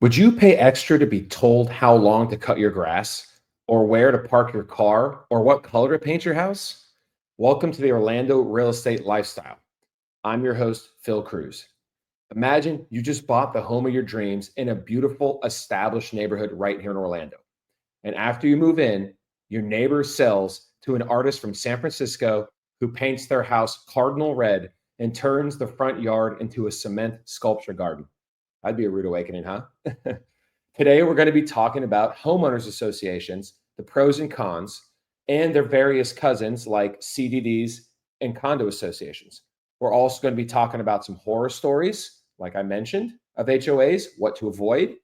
Would you pay extra to be told how long to cut your grass, or where to park your car, or what color to paint your house? Welcome to the Orlando Real Estate Lifestyle. I'm your host, Phil Kruse. Imagine you just bought the home of your dreams in a beautiful, established neighborhood right here in Orlando. And after you move in, your neighbor sells to an artist from San Francisco who paints their house cardinal red and turns the front yard into a cement sculpture garden. That'd be a rude awakening, huh? Today, we're going to be talking about homeowners associations, the pros and cons, and their various cousins like CDDs and condo associations. We're also going to be talking about some horror stories, like I mentioned, of HOAs, what to avoid,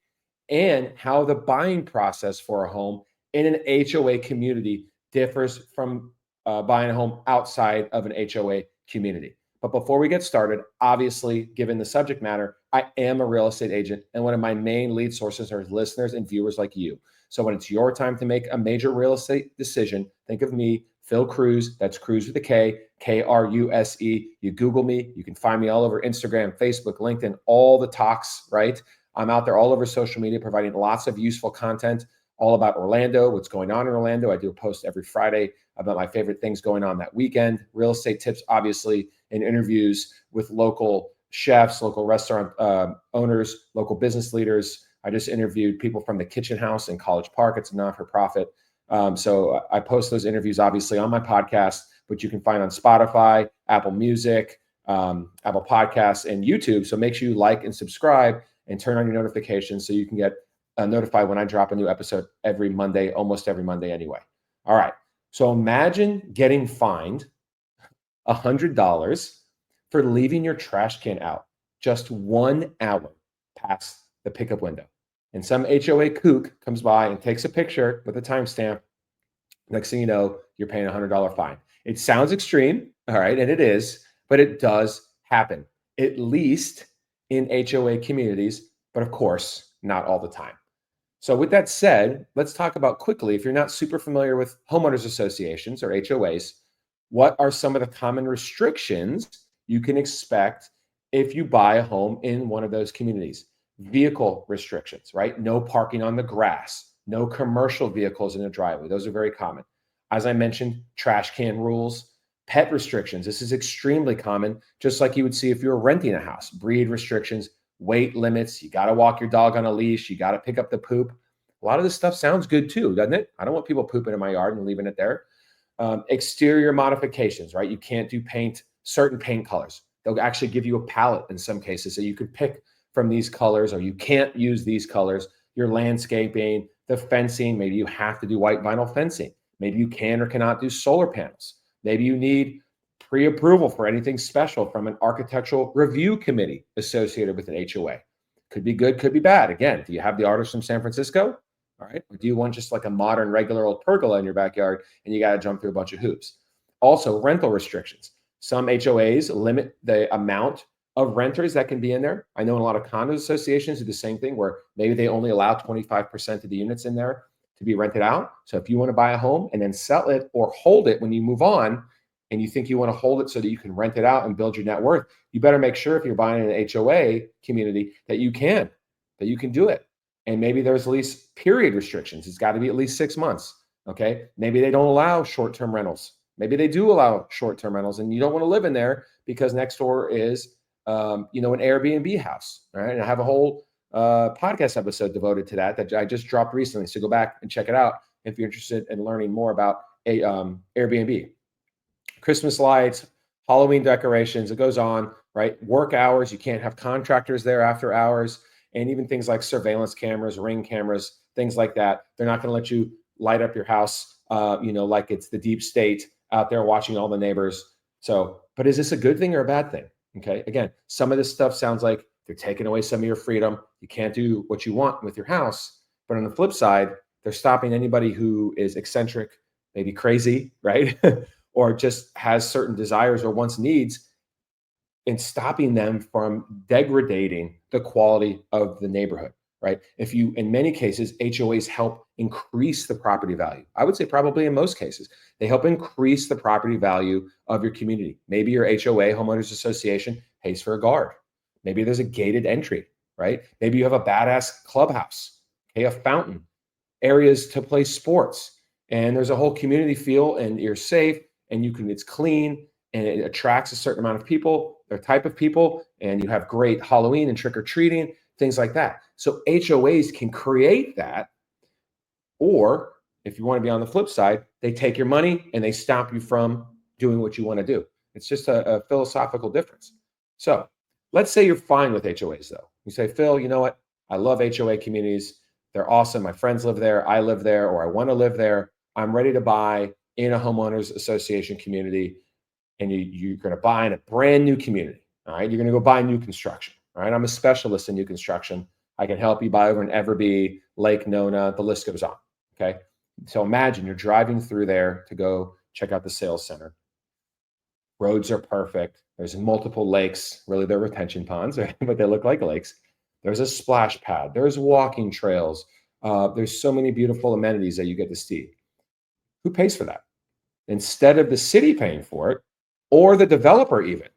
and how the buying process for a home in an HOA community differs from buying a home outside of an HOA community. But before we get started, obviously, given the subject matter, I am a real estate agent, and one of my main lead sources are listeners and viewers like you. So when it's your time to make a major real estate decision, think of me, Phil Kruse. That's Kruse with a K, Kruse. You Google me. You can find me all over Instagram, Facebook, LinkedIn, all the talks, right? I'm out there all over social media providing lots of useful content all about Orlando, what's going on in Orlando. I do a post every Friday about my favorite things going on that weekend, real estate tips, obviously, and interviews with local chefs, local restaurant owners, local business leaders. I just interviewed people from the Kitchen House in College Park. It's a not-for-profit. So I post those interviews, obviously, on my podcast, which you can find on Spotify, Apple Music, Apple Podcasts, and YouTube. So make sure you like and subscribe and turn on your notifications so you can get notified when I drop a new episode every Monday, almost every Monday anyway. All right. So imagine getting fined $100 for leaving your trash can out just 1 hour past the pickup window. And some HOA kook comes by and takes a picture with a timestamp. Next thing you know, you're paying a $100 fine. It sounds extreme, all right, and it is, but it does happen, at least in HOA communities, but of course, not all the time. So with that said, let's talk about quickly, if you're not super familiar with homeowners associations or HOAs, what are some of the common restrictions you can expect if you buy a home in one of those communities? Vehicle restrictions, right? No parking on the grass, no commercial vehicles in a driveway. Those are very common. As I mentioned, trash can rules, pet restrictions. This is extremely common, just like you would see if you were renting a house. Breed restrictions, weight limits. You got to walk your dog on a leash. You got to pick up the poop. A lot of this stuff sounds good too, doesn't it? I don't want people pooping in my yard and leaving it there. Exterior modifications, right? You can't do certain paint colors. They'll actually give you a palette in some cases so you could pick from these colors, or you can't use these colors. Your landscaping, the fencing, maybe you have to do white vinyl fencing. Maybe you can or cannot do solar panels. Maybe you need pre-approval for anything special from an architectural review committee associated with an HOA. Could be good, could be bad. Again, do you have the artist from San Francisco? All right. Or do you want just like a modern, regular old pergola in your backyard and you got to jump through a bunch of hoops? Also, rental restrictions. Some HOAs limit the amount of renters that can be in there. I know in a lot of condo associations do the same thing where maybe they only allow 25% of the units in there to be rented out. So if you want to buy a home and then sell it or hold it when you move on, and you think you want to hold it so that you can rent it out and build your net worth, you better make sure if you're buying in an HOA community that you can do it. And maybe there's lease period restrictions. It's got to be at least 6 months. Okay. Maybe they don't allow short-term rentals. Maybe they do allow short-term rentals and you don't want to live in there because next door is, an Airbnb house. Right. And I have a whole podcast episode devoted to that I just dropped recently. So go back and check it out if you're interested in learning more about Airbnb. Christmas lights, Halloween decorations, it goes on, right? Work hours, you can't have contractors there after hours, and even things like surveillance cameras, ring cameras, things like that. They're not going to let you light up your house, like it's the deep state out there watching all the neighbors. So, but is this a good thing or a bad thing? Okay. Again, some of this stuff sounds like they're taking away some of your freedom. You can't do what you want with your house. But on the flip side, they're stopping anybody who is eccentric, maybe crazy, right? or just has certain desires or wants needs, and stopping them from degrading the quality of the neighborhood, right? In many cases, HOAs help increase the property value. I would say probably in most cases, they help increase the property value of your community. Maybe your HOA, homeowners association, pays for a guard. Maybe there's a gated entry. right? Maybe you have a badass clubhouse, okay, a fountain, areas to play sports, and there's a whole community feel, and you're safe, and it's clean, and it attracts a certain amount of people, their type of people, and you have great Halloween and trick-or-treating, things like that. So HOAs can create that, or if you want to be on the flip side, they take your money and they stop you from doing what you want to do. It's just a philosophical difference. So let's say you're fine with HOAs though. You say, Phil, you know what? I love HOA communities. They're awesome. My friends live there. I live there, or I want to live there. I'm ready to buy in a homeowners association community. And you're going to buy in a brand new community. All right. You're going to go buy new construction. All right. I'm a specialist in new construction. I can help you buy over in Everby, Lake Nona, the list goes on. Okay. So imagine you're driving through there to go check out the sales center. Roads are perfect. There's multiple lakes. Really, they're retention ponds, right? But they look like lakes. There's a splash pad. There's walking trails. There's so many beautiful amenities that you get to see. Who pays for that? Instead of the city paying for it, or the developer even,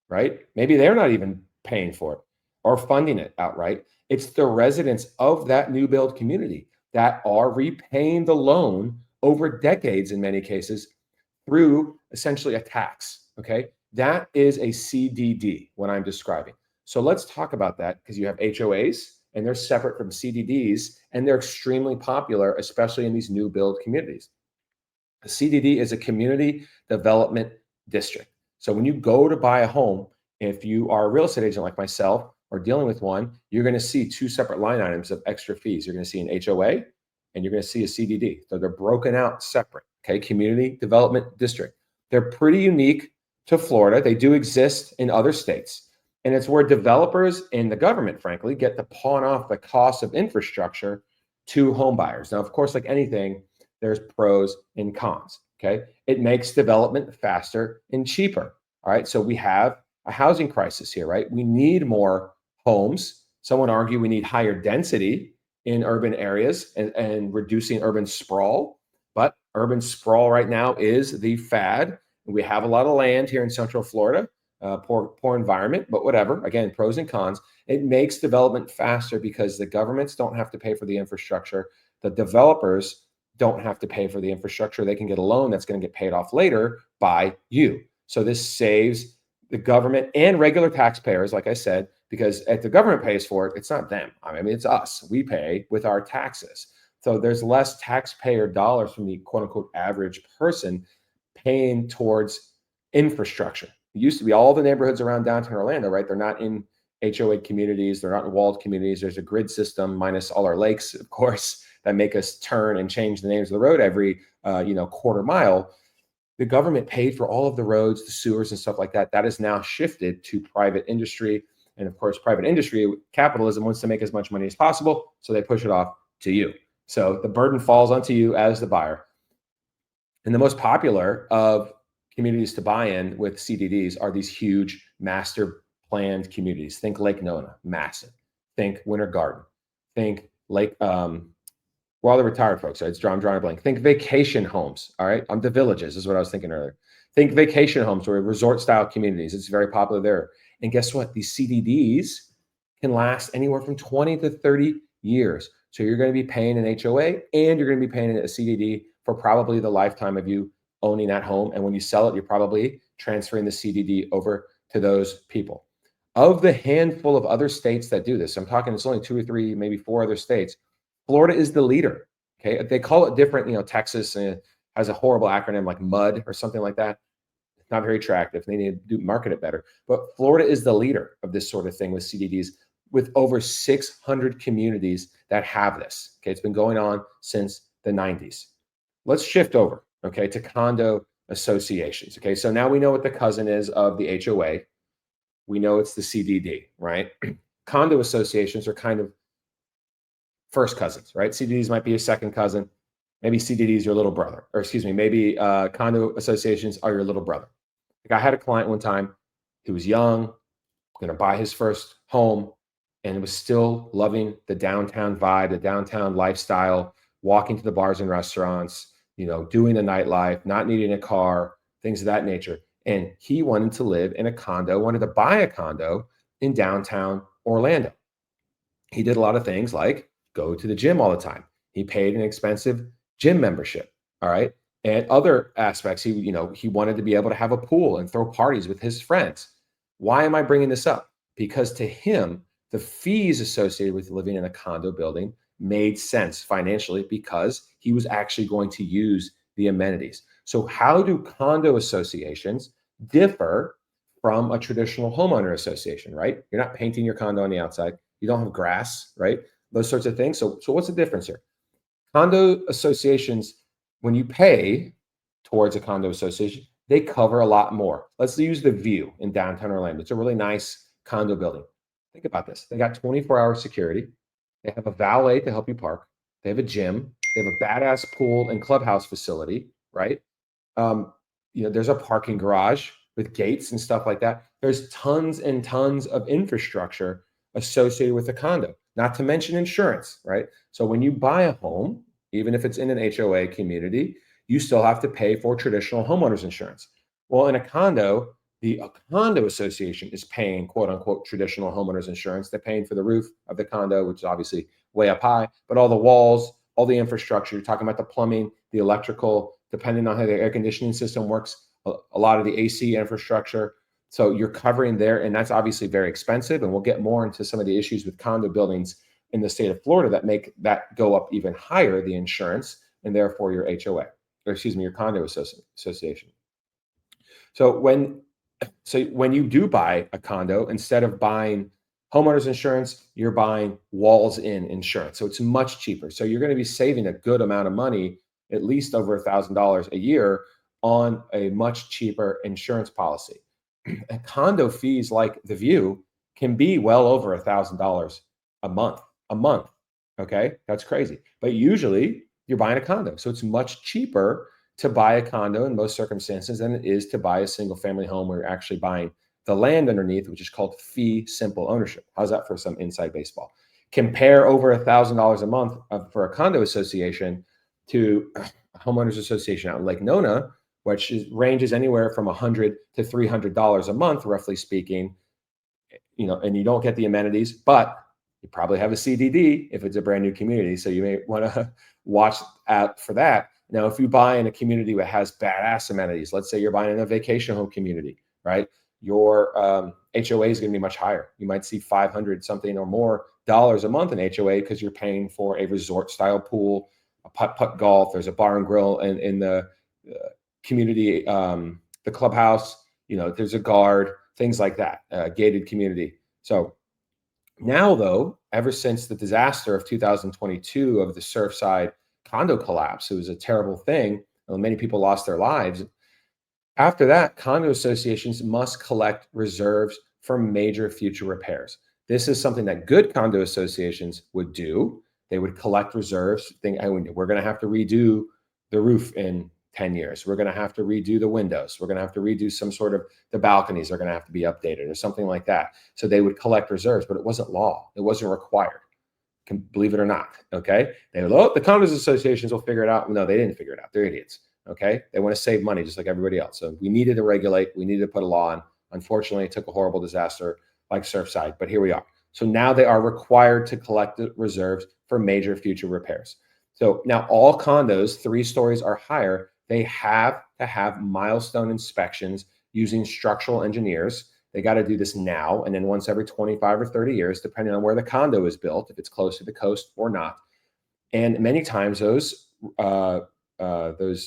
right? Maybe they're not even paying for it or funding it outright. It's the residents of that new build community that are repaying the loan over decades in many cases through essentially a tax, okay? That is a CDD, what I'm describing. So let's talk about that, because you have HOAs and they're separate from CDDs, and they're extremely popular, especially in these new build communities. A CDD is a community development district. So when you go to buy a home, if you are a real estate agent like myself or dealing with one, you're going to see two separate line items of extra fees. You're going to see an HOA and you're going to see a CDD. So they're broken out separate. Okay, community development district. They're pretty unique to Florida. They do exist in other states. And it's where developers and the government, frankly, get to pawn off the cost of infrastructure to home buyers. Now, of course, like anything, there's pros and cons. Okay. It makes development faster and cheaper. All right. So we have a housing crisis here, right? We need more homes. Some would argue we need higher density in urban areas and reducing urban sprawl. But urban sprawl right now is the fad. We have a lot of land here in Central Florida, poor environment, but whatever. Again, pros and cons. It makes development faster because the governments don't have to pay for the infrastructure. The developers don't have to pay for the infrastructure. They can get a loan that's going to get paid off later by you. So this saves the government and regular taxpayers, like I said, because if the government pays for it, it's not them. I mean, it's us. We pay with our taxes. So there's less taxpayer dollars from the quote unquote average person paying towards infrastructure. It used to be all the neighborhoods around downtown Orlando, right? They're not in HOA communities. They're not in walled communities. There's a grid system minus all our lakes, of course, that make us turn and change the names of the road every quarter mile. The government paid for all of the roads, the sewers, and stuff like that. That is now shifted to private industry. And of course, private industry, capitalism, wants to make as much money as possible. So they push it off to you. So the burden falls onto you as the buyer. And the most popular of communities to buy in with CDDs are these huge master planned communities. Think Lake Nona, massive. Think Winter Garden. Think Lake, we're all the retired folks, right? I'm drawing a blank. Think vacation homes, all right? The Villages is what I was thinking earlier. Think vacation homes or resort style communities. It's very popular there. And guess what? These CDDs can last anywhere from 20 to 30 years. So you're going to be paying an HOA and you're going to be paying a CDD for probably the lifetime of you owning that home. And when you sell it, you're probably transferring the CDD over to those people. Of the handful of other states that do this, I'm talking it's only 2 or 3, maybe 4 other states, Florida is the leader. Okay. They call it different. Texas has a horrible acronym like MUD or something like that. It's not very attractive. They need to market it better. But Florida is the leader of this sort of thing with CDDs, with over 600 communities that have this. Okay. It's been going on since the 90s. Let's shift over, okay, to condo associations. Okay. So now we know what the cousin is of the HOA. We know it's the CDD, right? Condo associations are kind of first cousins, right? CDDs might be a second cousin. Maybe CDDs your little brother, or excuse me, maybe condo associations are your little brother. Like I had a client one time who was young, going to buy his first home, and was still loving the downtown vibe, the downtown lifestyle, walking to the bars and restaurants, doing the nightlife, not needing a car, things of that nature. And he wanted to live in a condo, wanted to buy a condo in downtown Orlando. He did a lot of things like go to the gym all the time. He paid an expensive gym membership. All right. And other aspects, he wanted to be able to have a pool and throw parties with his friends. Why am I bringing this up? Because to him, the fees associated with living in a condo building made sense financially because he was actually going to use the amenities. So, how do condo associations differ from a traditional homeowner association, right? You're not painting your condo on the outside. You don't have grass, right? Those sorts of things. So what's the difference here? Condo associations, when you pay towards a condo association, they cover a lot more. Let's use the View in downtown Orlando. It's a really nice condo building. Think about this. They got 24-hour security. They have a valet to help you park. They have a gym. They have a badass pool and clubhouse facility, right? Um, there's a parking garage with gates and stuff like that. There's tons and tons of infrastructure associated with a condo, not to mention insurance, right? So when you buy a home, even if it's in an HOA community, you still have to pay for traditional homeowners insurance. Well, in a condo, the condo association is paying quote unquote traditional homeowners insurance. They're paying for the roof of the condo, which is obviously way up high, but all the walls, all the infrastructure, you're talking about the plumbing, the electrical, depending on how the air conditioning system works, a lot of the AC infrastructure. So you're covering there, and that's obviously very expensive. And we'll get more into some of the issues with condo buildings in the state of Florida that make that go up even higher, the insurance, and therefore your HOA, or excuse me, your condo association. So when you do buy a condo, instead of buying homeowners insurance, you're buying walls in insurance. So it's much cheaper. So you're going to be saving a good amount of money, at least over $1,000 a year on a much cheaper insurance policy. And condo fees like the View can be well over $1,000 a month. A month. Okay. That's crazy. But usually you're buying a condo. So it's much cheaper to buy a condo in most circumstances than it is to buy a single family home where you're actually buying the land underneath, which is called fee simple ownership. How's that for some inside baseball? Compare over $1,000 a month for a condo association to a homeowners association out in Lake Nona, which ranges anywhere from $100 to $300 a month, roughly speaking. And you don't get the amenities, but you probably have a CDD if it's a brand new community. So you may want to watch out for that. Now, if you buy in a community that has badass amenities, let's say you're buying in a vacation home community, right? Your HOA is going to be much higher. You might see 500 something or more dollars a month in HOA because you're paying for a resort style pool, a putt golf. There's a bar and grill in the community, the clubhouse. There's a guard, things like that, gated community. So now, though, ever since the disaster of 2022 of the Surfside condo collapse, it was a terrible thing. Many people lost their lives. After that, condo associations must collect reserves for major future repairs. This is something that good condo associations would do. They would collect reserves, think, we're going to have to redo the roof in 10 years. We're going to have to redo the windows. We're going to have to redo some sort of the balconies are going to have to be updated or something like that. So they would collect reserves, but it wasn't law. It wasn't required. Can believe it or not. Okay. They would, the condos associations will figure it out. No, they didn't figure it out. They're idiots. Okay. They want to save money just like everybody else. So we needed to regulate. We needed to put a law on. Unfortunately, it took a horrible disaster like Surfside, but here we are. So now they are required to collect the reserves for major future repairs. So now all condos, 3 stories or higher, they have to have milestone inspections using structural engineers. They got to do this now and then once every 25 or 30 years, depending on where the condo is built, if it's close to the coast or not. And many times those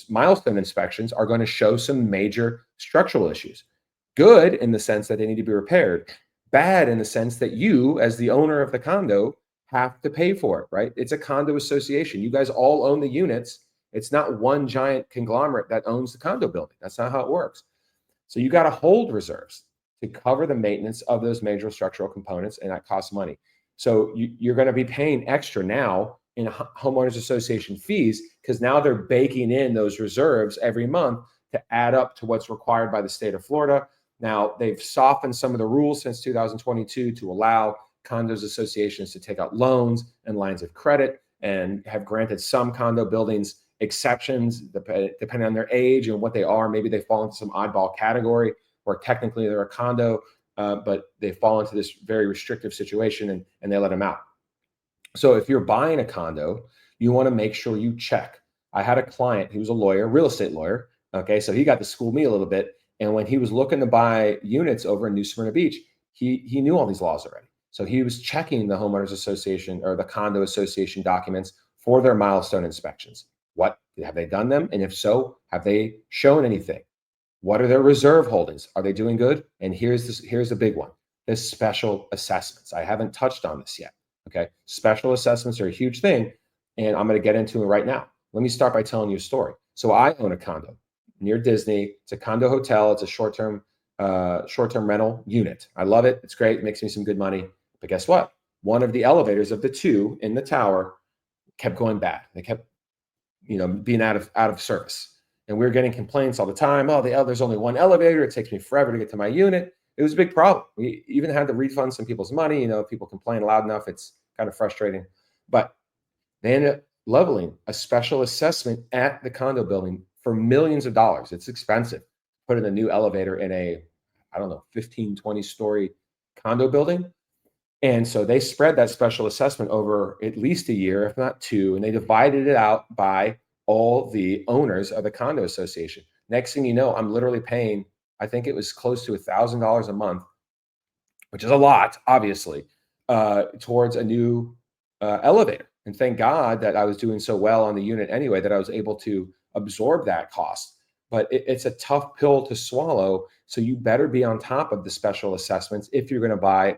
milestone inspections are going to show some major structural issues. Good in the sense that they need to be repaired. Bad in the sense that you, as the owner of the condo, have to pay for it, right? It's a condo association. You guys all own the units. It's not one giant conglomerate that owns the condo building. That's not how it works. So you got to hold reserves to cover the maintenance of those major structural components, and that costs money. So you're going to be paying extra now in homeowners association fees because now they're baking in those reserves every month to add up to what's required by the state of Florida. Now, they've softened some of the rules since 2022 to allow condos associations to take out loans and lines of credit and have granted some condo buildings exceptions depending on their age and what they are. Maybe they fall into some oddball category where technically they're a condo, but they fall into this very restrictive situation and they let them out. So if you're buying a condo, you want to make sure you check. I had a client who was a lawyer, real estate lawyer. Okay, so he got to school me a little bit. And when he was looking to buy units over in New Smyrna Beach, he knew all these laws already. So he was checking the homeowners association or the condo association documents for their milestone inspections. What have they done them? And if so, have they shown anything? What are their reserve holdings? Are they doing good? And here's the big one: the special assessments. I haven't touched on this yet. Okay, special assessments are a huge thing, and I'm going to get into it right now. Let me start by telling you a story. So I own a condo near Disney. It's a condo hotel. It's a short-term rental unit. I love it. It's great. It makes me some good money. But guess what? One of the elevators of the two in the tower kept going bad. They kept, being out of service. And we were getting complaints all the time. Oh, there's only one elevator. It takes me forever to get to my unit. It was a big problem. We even had to refund some people's money. If people complain loud enough, it's kind of frustrating. But they ended up leveling a special assessment at the condo building for millions of dollars. It's expensive. Put in a new elevator in a, I don't know, 15, 20-story condo building. And so they spread that special assessment over at least a year, if not two, and they divided it out by all the owners of the condo association. Next thing you know, I'm literally paying, I think it was close to $1,000 a month, which is a lot, obviously, towards a new elevator. And thank God that I was doing so well on the unit anyway that I was able to absorb that cost. But it's a tough pill to swallow. So you better be on top of the special assessments if you're going to buy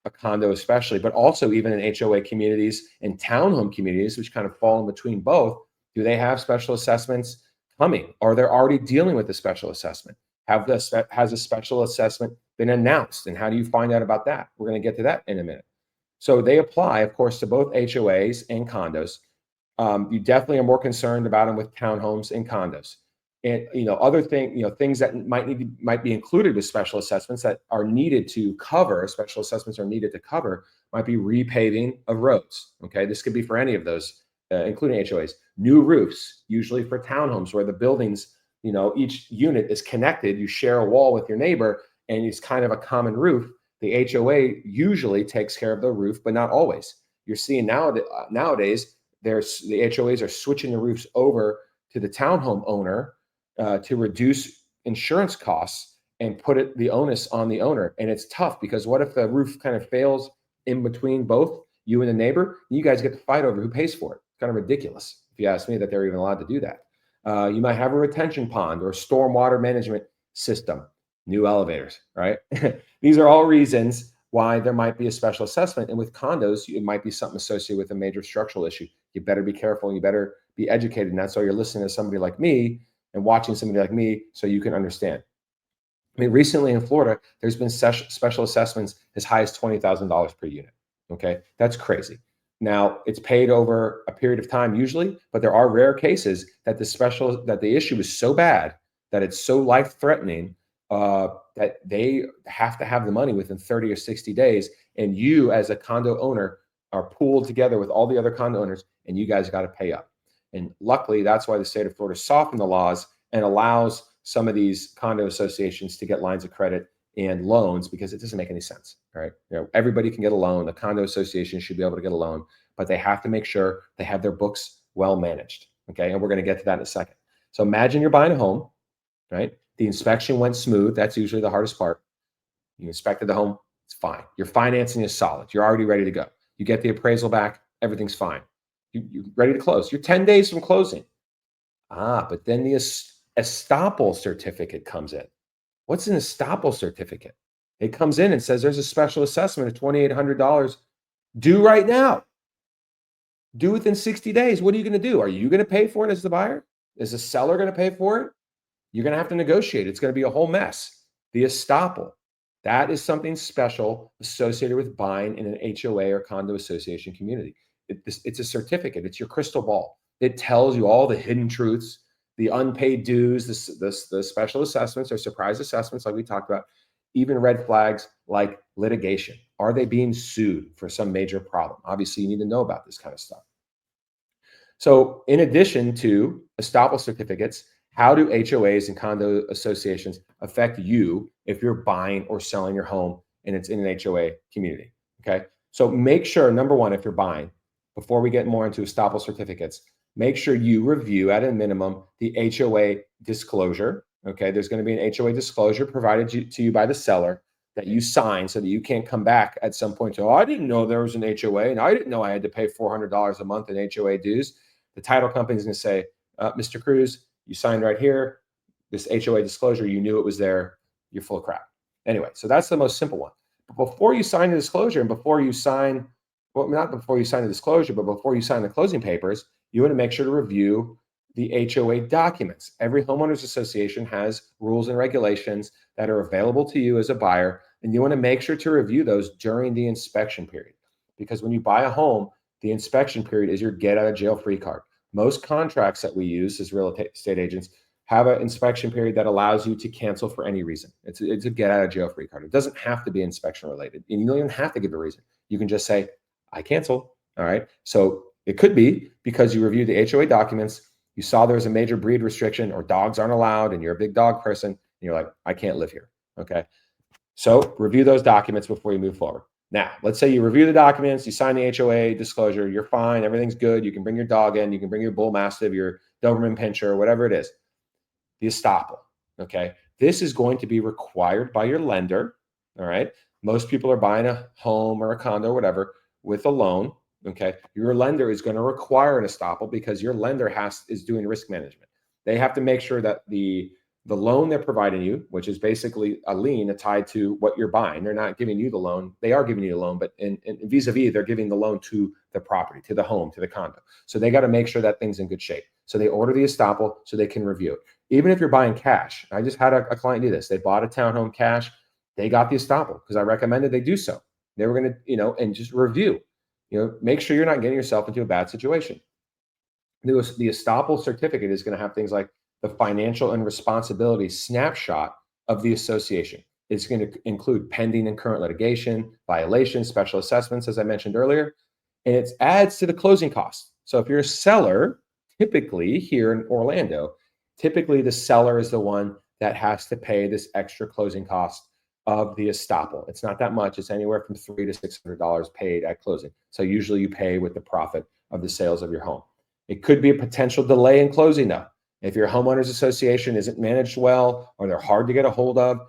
a condo especially, but also even in HOA communities and townhome communities, which kind of fall in between both. Do they have special assessments coming? Or they're already dealing with the special assessment? Has a special assessment been announced? And how do you find out about that? We're going to get to that in a minute. So they apply, of course, to both HOAs and condos. You definitely are more concerned about them with townhomes and condos. And other things that might be included with special assessments that are needed to cover, special assessments are needed to cover, might be repaving of roads. Okay, this could be for any of those, including HOAs. New roofs, usually for townhomes where the buildings, each unit is connected. You share a wall with your neighbor, and it's kind of a common roof. The HOA usually takes care of the roof, but not always. You're seeing nowadays, the HOAs are switching the roofs over to the townhome owner to reduce insurance costs and put the onus on the owner. And it's tough because what if the roof kind of fails in between both you and the neighbor? You guys get to fight over who pays for it. It's kind of ridiculous, if you ask me, that they're even allowed to do that. You might have a retention pond or a stormwater management system, new elevators, right? These are all reasons why there might be a special assessment. And with condos, it might be something associated with a major structural issue. You better be careful and you better be educated. And that's why you're listening to somebody like me and watching somebody like me so you can understand. I mean, recently in Florida, there's been special assessments as high as $20,000 per unit. Okay, that's crazy. Now, it's paid over a period of time usually, but there are rare cases that the issue is so bad that it's so life-threatening that they have to have the money within 30 or 60 days. And you, as a condo owner, are pooled together with all the other condo owners, and you guys got to pay up. And luckily, that's why the state of Florida softened the laws and allows some of these condo associations to get lines of credit and loans, because it doesn't make any sense. Right? Everybody can get a loan. The condo association should be able to get a loan, but they have to make sure they have their books well managed. Okay, and we're going to get to that in a second. So imagine you're buying a home, right? The inspection went smooth. That's usually the hardest part. You inspected the home, it's fine. Your financing is solid. You're already ready to go. You get the appraisal back, everything's fine. You're ready to close. You're 10 days from closing. But then the Estoppel certificate comes in. What's an Estoppel certificate? It comes in and says there's a special assessment of $2,800 due right now. Due within 60 days. What are you going to do? Are you going to pay for it as the buyer? Is the seller going to pay for it? You're going to have to negotiate. It's going to be a whole mess. The Estoppel, that is something special associated with buying in an HOA or condo association community. It's a certificate. It's your crystal ball. It tells you all the hidden truths, the unpaid dues, the special assessments or surprise assessments like we talked about, even red flags like litigation. Are they being sued for some major problem? Obviously, you need to know about this kind of stuff. So in addition to Estoppel certificates, how do HOAs and condo associations affect you if you're buying or selling your home and it's in an HOA community? Okay. So make sure, number one, if you're buying, before we get more into estoppel certificates, make sure you review at a minimum the HOA disclosure. Okay, there's going to be an HOA disclosure provided to you by the seller that you sign so that you can't come back at some point to, oh, I didn't know there was an HOA and I didn't know I had to pay $400 a month in HOA dues. The title company is going to say, Mr. Kruse, you signed right here. This HOA disclosure, you knew it was there. You're full of crap. Anyway, so that's the most simple one. But before you sign the disclosure and before you sign, well, not before you sign the disclosure, but before you sign the closing papers, you want to make sure to review the HOA documents. Every homeowners association has rules and regulations that are available to you as a buyer, and you want to make sure to review those during the inspection period. Because when you buy a home, the inspection period is your get out of jail free card. Most contracts that we use as real estate agents have an inspection period that allows you to cancel for any reason. It's a get out of jail free card. It doesn't have to be inspection related, and you don't even have to give a reason. You can just say, I cancel. All right. So it could be because you reviewed the HOA documents, you saw there's a major breed restriction or dogs aren't allowed, and you're a big dog person, and you're like, I can't live here. Okay. So review those documents before you move forward. Now, let's say you review the documents, you sign the HOA disclosure, you're fine, everything's good. You can bring your dog in, you can bring your bull mastiff, your Doberman pinscher, whatever it is. The estoppel. Okay. This is going to be required by your lender. All right. Most people are buying a home or a condo or whatever with a loan. Okay. Your lender is going to require an estoppel because your lender is doing risk management. They have to make sure that the loan they're providing you, which is basically a lien tied to what you're buying. They're not giving you the loan. They are giving you the loan, but in vis-a-vis, they're giving the loan to the property, to the home, to the condo. So they got to make sure that thing's in good shape. So they order the estoppel so they can review it. Even if you're buying cash, I just had a client do this. They bought a townhome cash. They got the estoppel because I recommended they do so. They were going to, and just review, make sure you're not getting yourself into a bad situation. The estoppel certificate is going to have things like the financial and responsibility snapshot of the association. It's going to include pending and current litigation, violations, special assessments, as I mentioned earlier, and it adds to the closing costs. So if you're a seller, typically here in Orlando, typically the seller is the one that has to pay this extra closing cost of the estoppel. It's not that much. It's anywhere from $300 to $600 paid at closing. So usually you pay with the profit of the sales of your home. It could be a potential delay in closing though. If your homeowners association isn't managed well, or they're hard to get a hold of,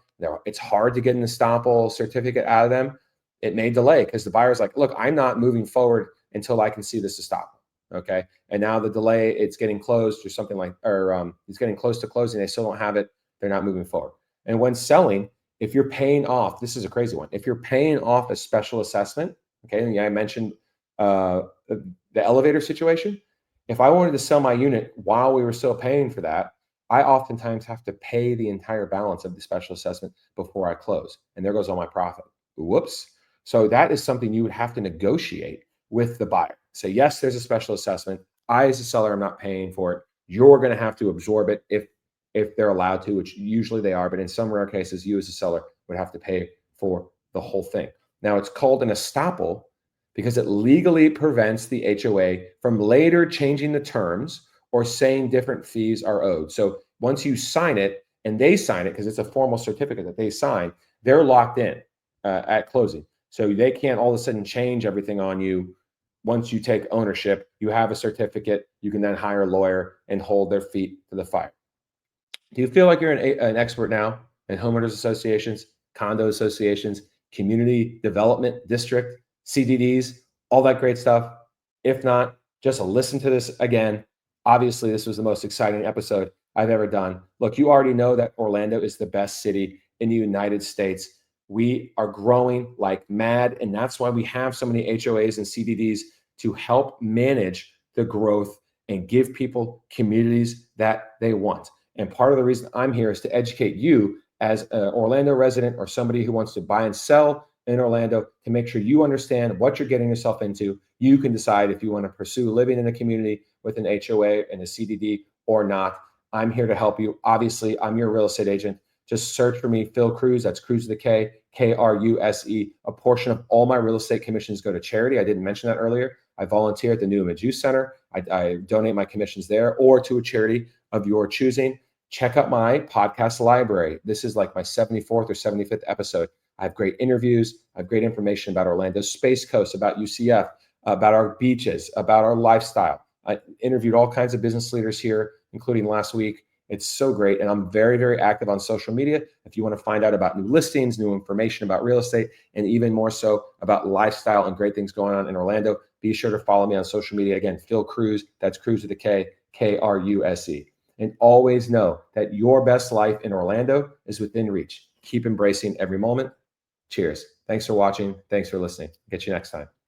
it's hard to get an estoppel certificate out of them, it may delay because the buyer's like, look, I'm not moving forward until I can see this estoppel. Okay. And now the delay, it's getting closed or something like, or it's getting close to closing. They still don't have it. They're not moving forward. And when selling, if you're paying off, this is a crazy one. If you're paying off a special assessment, okay. And yeah, I mentioned the elevator situation. If I wanted to sell my unit while we were still paying for that, I oftentimes have to pay the entire balance of the special assessment before I close. And there goes all my profit. Whoops. So that is something you would have to negotiate with the buyer. Say, yes, there's a special assessment. I, as a seller, am not paying for it. You're going to have to absorb it if they're allowed to, which usually they are. But in some rare cases, you as a seller would have to pay for the whole thing. Now, it's called an estoppel because it legally prevents the HOA from later changing the terms or saying different fees are owed. So once you sign it and they sign it, because it's a formal certificate that they sign, they're locked in at closing. So they can't all of a sudden change everything on you. Once you take ownership, you have a certificate, you can then hire a lawyer and hold their feet to the fire. Do you feel like you're an expert now in homeowners associations, condo associations, community development district, CDDs, all that great stuff? If not, just listen to this again. Obviously, this was the most exciting episode I've ever done. Look, you already know that Orlando is the best city in the United States. We are growing like mad, and that's why we have so many HOAs and CDDs to help manage the growth and give people communities that they want. And part of the reason I'm here is to educate you as an Orlando resident or somebody who wants to buy and sell in Orlando to make sure you understand what you're getting yourself into. You can decide if you want to pursue living in a community with an HOA and a CDD or not. I'm here to help you. Obviously, I'm your real estate agent. Just search for me, Phil Kruse. That's Kruse with a K, Kruse. A portion of all my real estate commissions go to charity. I didn't mention that earlier. I volunteer at the New Image Youth Center. I donate my commissions there or to a charity of your choosing. Check out my podcast library. This is like my 74th or 75th episode. I have great interviews. I have great information about Orlando Space Coast, about UCF, about our beaches, about our lifestyle. I interviewed all kinds of business leaders here, including last week. It's so great. And I'm very, very active on social media. If you want to find out about new listings, new information about real estate, and even more so about lifestyle and great things going on in Orlando, be sure to follow me on social media. Again, Phil Kruse, that's Kruse with a K, Kruse. And always know that your best life in Orlando is within reach. Keep embracing every moment. Cheers. Thanks for watching. Thanks for listening. Get you next time.